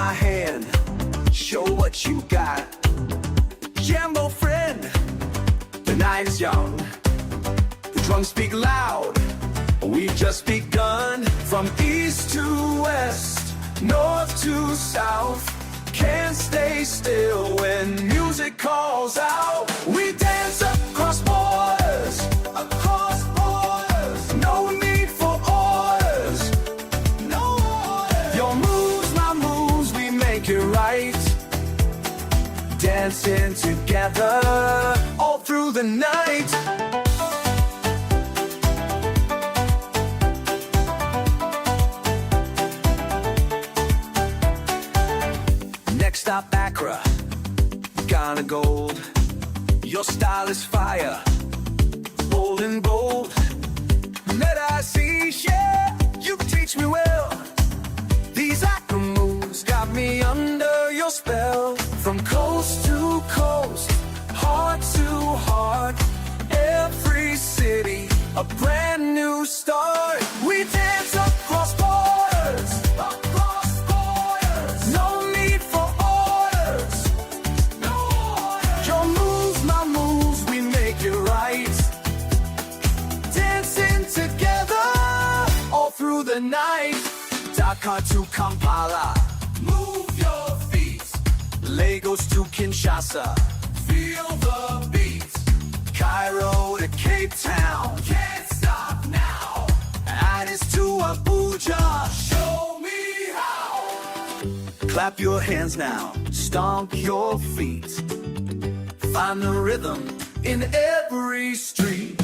my hand, show what you got. Jambo friend, the night is young, the drums speak loud, we've just begun. From east to west, north to south, can't stay still when music calls out. We dance across borders, no need for orders, no orders. Your moves, my moves, we make it right. Dancing together all through the night. Next stop Accra, Ghana gold. Your style is fire, bold and bold. Let I see, yeah, you teach me well. These Accra moves got me under your spell. From coast to coast, heart to heart, every city a brand new start. We dance across borders, no need for orders, no orders. Your moves, my moves, we make it right. Dancing together all through the night. Dakar to Kampala, move your feet. Lagos to Kinshasa, feel the beat. Cairo to Cape Town, can't stop now. Addis to Abuja, show me how. Clap your hands now, stomp your feet. Find the rhythm in every street.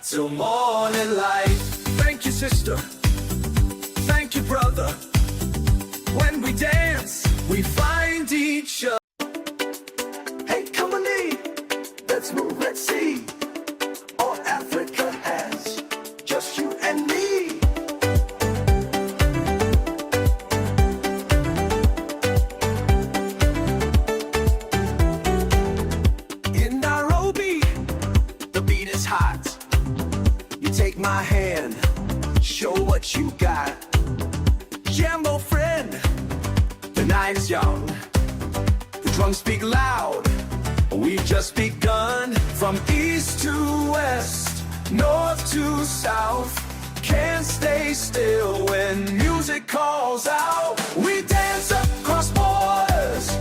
Till morning light. Thank you, sister. Thank you, brother. When we dance, we find each other. Hey, company, let's move, let's see. All Africa has just you and me. In Nairobi, the beat is hot. Take my hand, show what you got. Jambo friend, the night is young, the drums speak loud, we've just begun. From east to west, north to south, can't stay still when music calls out. We dance across borders,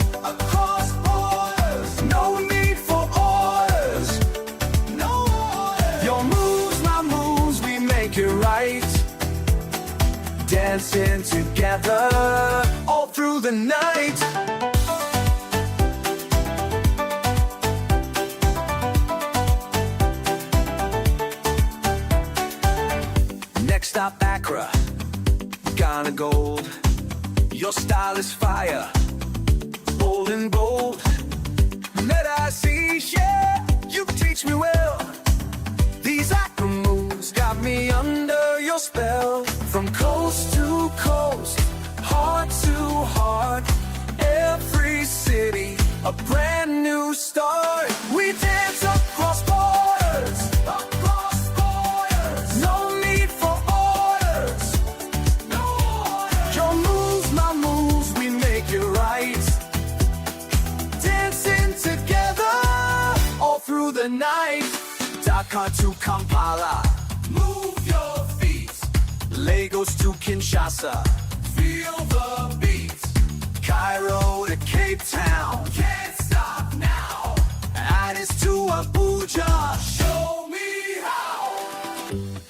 no need for orders, no orders. Your moves, my moves, we make it right. Dancing together all through the night. Next stop Accra, Ghana gold. Your style is fire, bold and bold. Let I see, yeah, you teach me well. These Accra moves got me under your spell. From coast to coast, heart to heart, every city a brand new start. We dance across borders, no need for orders, no orders. Your moves, my moves, we make it right. Dancing together all through the night. Dakar to Kampala, move your feet. Lagos to Kinshasa, feel the beat. Cairo to Cape Town, can't stop now. Addis to Abuja, show me how.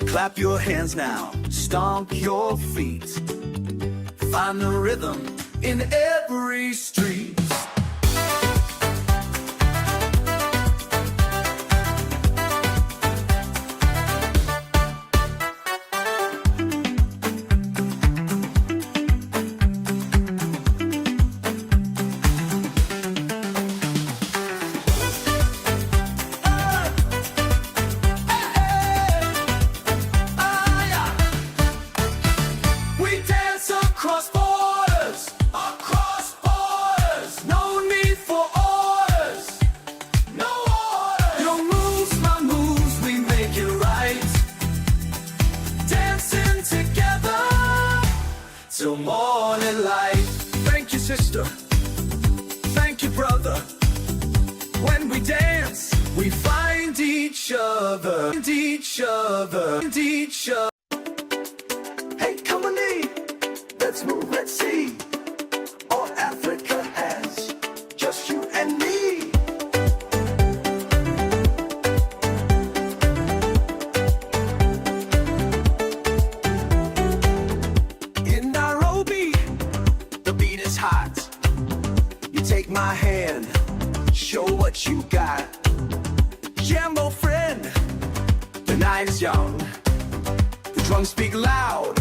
Clap your hands now, stomp your feet. Find the rhythm in every street. till morning light. Thank you, sister. Thank you, brother. When we dance, we find each other. Find each other. Find each other. Hey, come on in. Let's move, let's see. All Africa has just you and me. In Nairobi, the beat is hot. You take my hand, show what you got. Jambo friend, the night is young. The drums speak loud,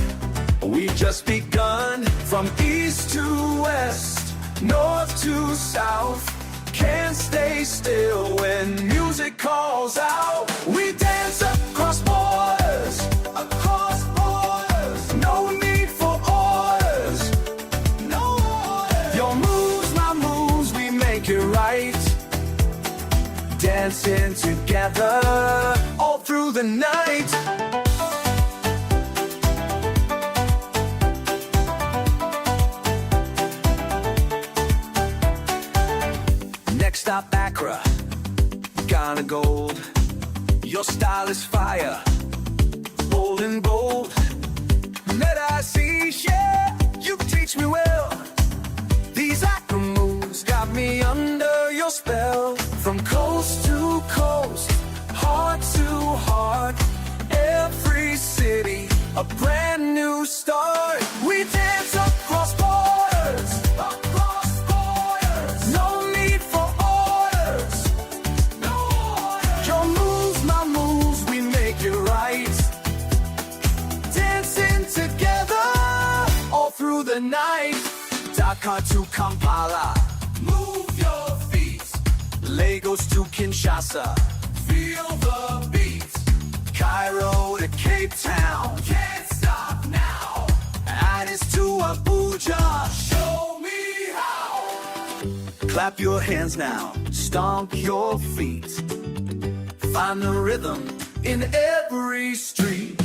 we just begun. From east to west, north to south, can't stay still when music calls out. We dance across borders, across borders. No need for orders, no orders. Your moves, my moves, we make it right. Dancing together all through the night. Next stop Accra, Ghana gold. Your style is fire, bold and bold. Let I see, yeah, you teach me well. These Accra moves got me under your spell. From coast to coast, heart to heart, every city a brand new start. We dance across borders, across borders. No need for orders, no orders. Your moves, my moves, we make it right. Dancing together all through the night. Dakar to Kampala, move your feet. Lagos to Kinshasa, feel the beat. Cairo to Cape Town, can't stop now. Addis to Abuja, show me how. Clap your hands now, stomp your feet. Find the rhythm in every street.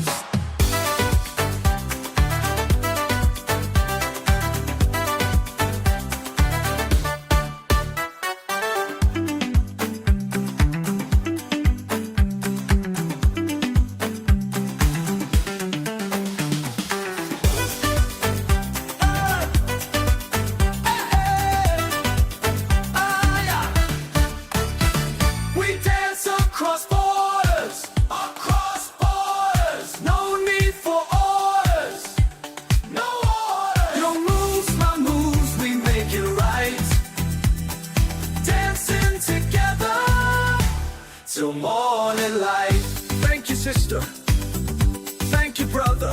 Till morning light. Thank you, sister. Thank you, brother.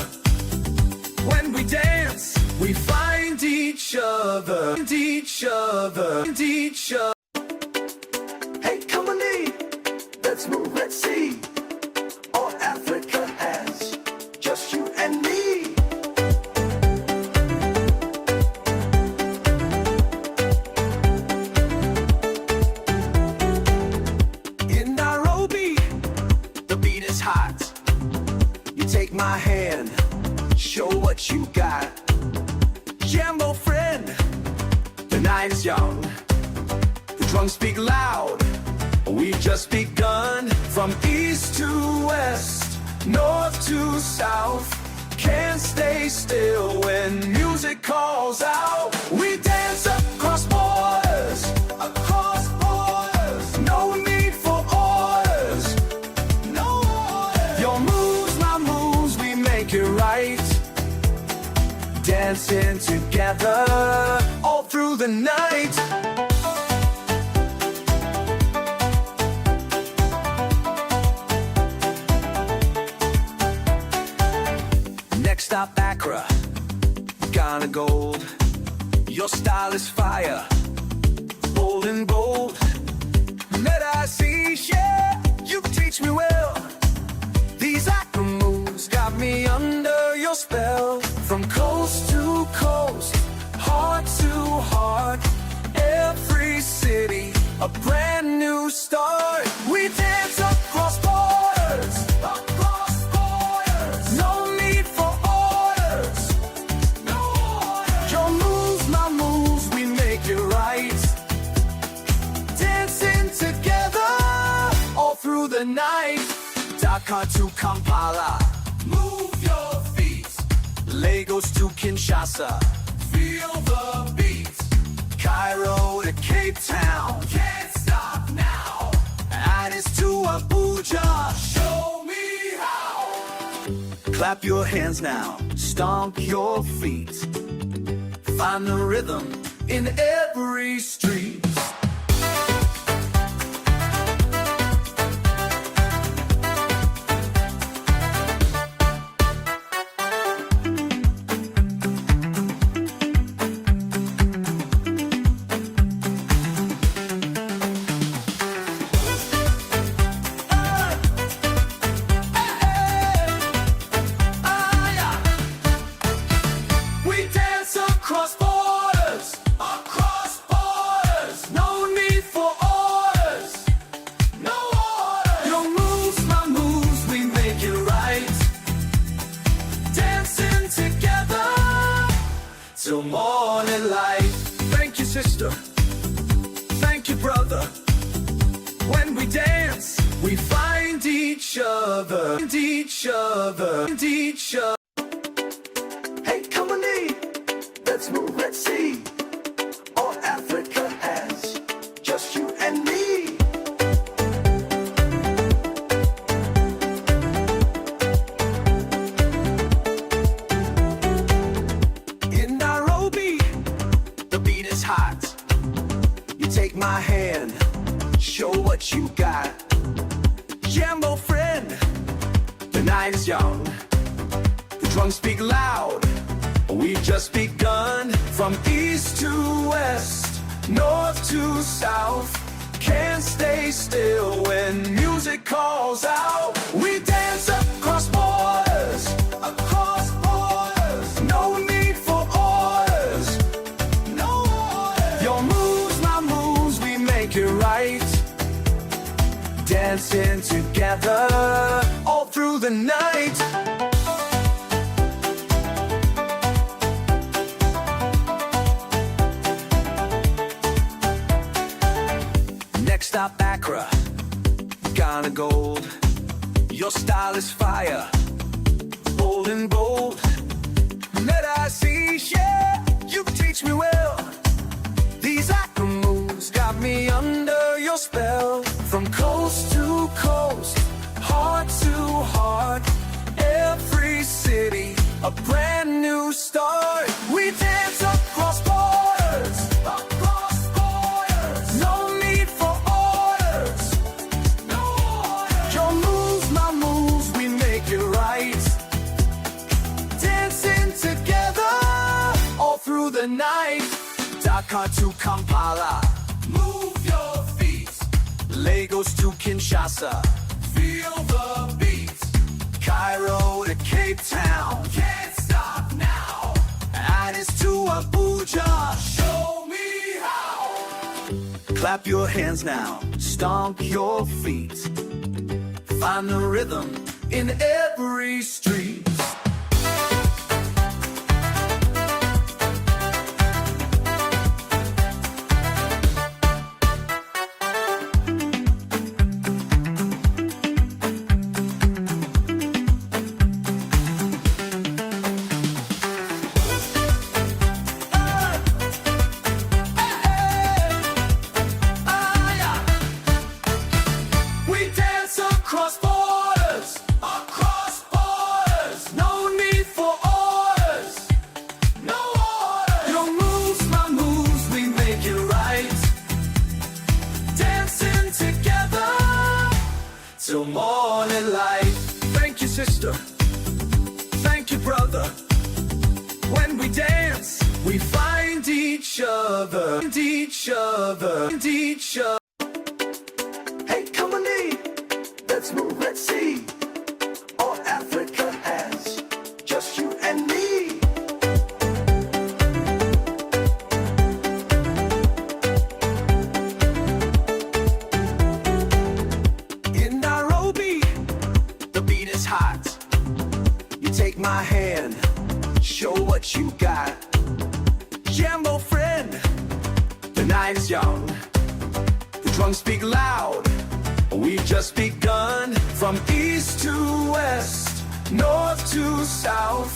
When we dance, we find each other. Find each other. Find each other. Hey, come on in. Let's move, let's see. All Africa has just you and me. Take my hand, show what you got. Jambo friend, the night is young. The drums speak loud, we've just begun. From east to west, north to south, can't stay still when music calls out. We dance across borders, across borders. No need for orders, no orders. Your moves, my moves, we make it right. Dancing together all through the night. Next stop Accra, Ghana gold. Your style is fire, bold and bold. Let I see, yeah, you teach me well. These Accra moves got me under your spell. From coast to coast, heart to heart, every city a brand new start. We dance across borders, across borders. No need for orders, no the night. Dakar to Kampala, move your feet. Lagos to Kinshasa, feel the beat. Cairo to Cape Town, can't stop now. Addis to Abuja, show me how. Clap your hands now, stomp your feet. Find the rhythm in every street. Till morning light. Thank you, sister. Thank you, brother. When we dance, we find each other. Find each other. Find each other. Hey, company, let's move, let's see. All Africa has just you and me. Take my hand, show what you got. Jambo friend, the night is young. The drums speak loud, we've just begun. From east to west, north to south, can't stay still when music calls out. We dance across borders, across borders. No need for orders, no orders. Your moves, my moves, we make it right. Dancing together all through the night. Next stop, Accra, Ghana gold. Your style is fire, bold and bold. Let I see, yeah, you teach me well. These Accra moves got me under your spell. From coast to coast, heart to heart, every city a brand new start. We dance across borders, across borders. No need for orders, no orders. Your moves, my moves, we make it right. Dancing together all through the night. Dakar to Kampala, move your feet. Lagos to Kinshasa, feel the beat. Cairo to Cape Town, can't stop now. Addis to Abuja, show me how. Clap your hands now, stomp your feet. Find the rhythm in every street. Across borders, across borders. No need for orders, no orders. Your moves, my moves, we make it right. Dancing together till morning light. Thank you, sister. Thank you, brother. When we dance, we find each other. Find each other. Find each other. Hey, company, let's move, let's see. All Africa has just you and me. In Nairobi, the beat is hot. You take my hand, show what you got. Jambo friend, the night is young. The drums speak loud, We've just begun. From east to west, north to south,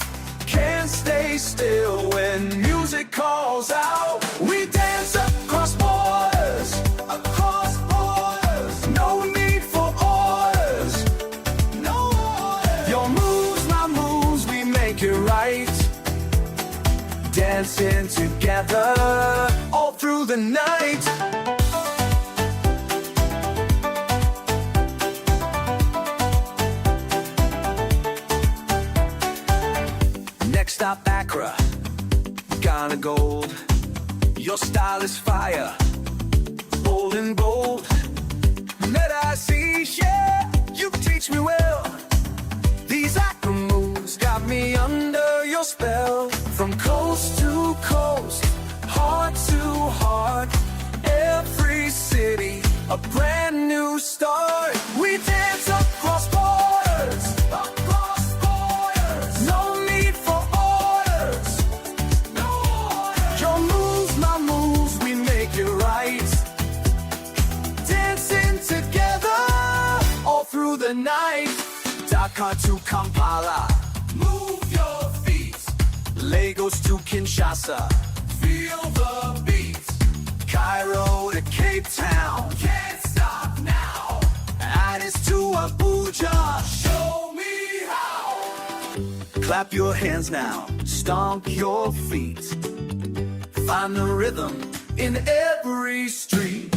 can't stay still when music calls out. We dance across borders, across borders. No need for orders, no orders. Your moves, my moves, we make it right. Dancing together all through the night. Next stop Accra, Ghana gold. Your style is fire, bold and bold. Let I see, yeah, you teach me well. These Accra moves got me under your spell. From coast to coast, heart to heart, every city a brand new start. We dance across borders, across borders. No need for orders, no orders. Your moves, my moves, we make it right. Dancing together all through the night. Dakar to Kampala, move your feet. Lagos to Kinshasa, feel the beat. Cairo to Cape Town, can't stop now. Addis to Abuja, show me how. Clap your hands now, stomp your feet. Find the rhythm in every street.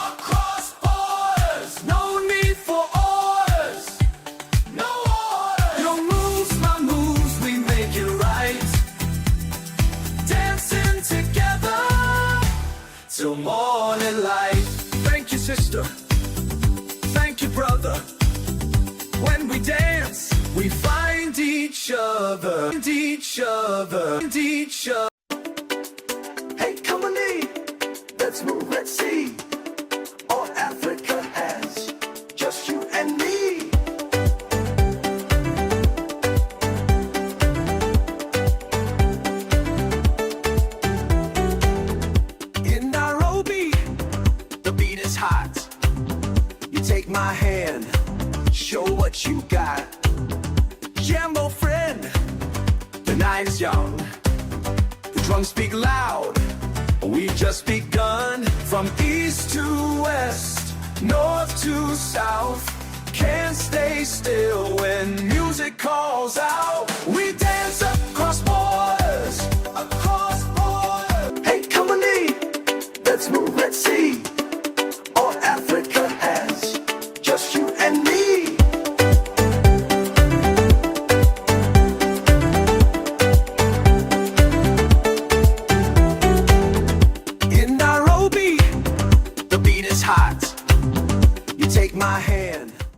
Across borders, no need for orders, no orders. Your moves, my moves, we make it right. Dancing together till morning light. Thank you, sister. Thank you, brother. When we dance, we find each other, find each other, find each other. Hey, come on in. Let's move, let's see. All Africa has just you and me. In Nairobi, the beat is hot. You take my hand, show what you got. Jambo friend, the night is young. The drums speak loud. We've just begun. From east to west, north to south, can't stay still when music calls out. We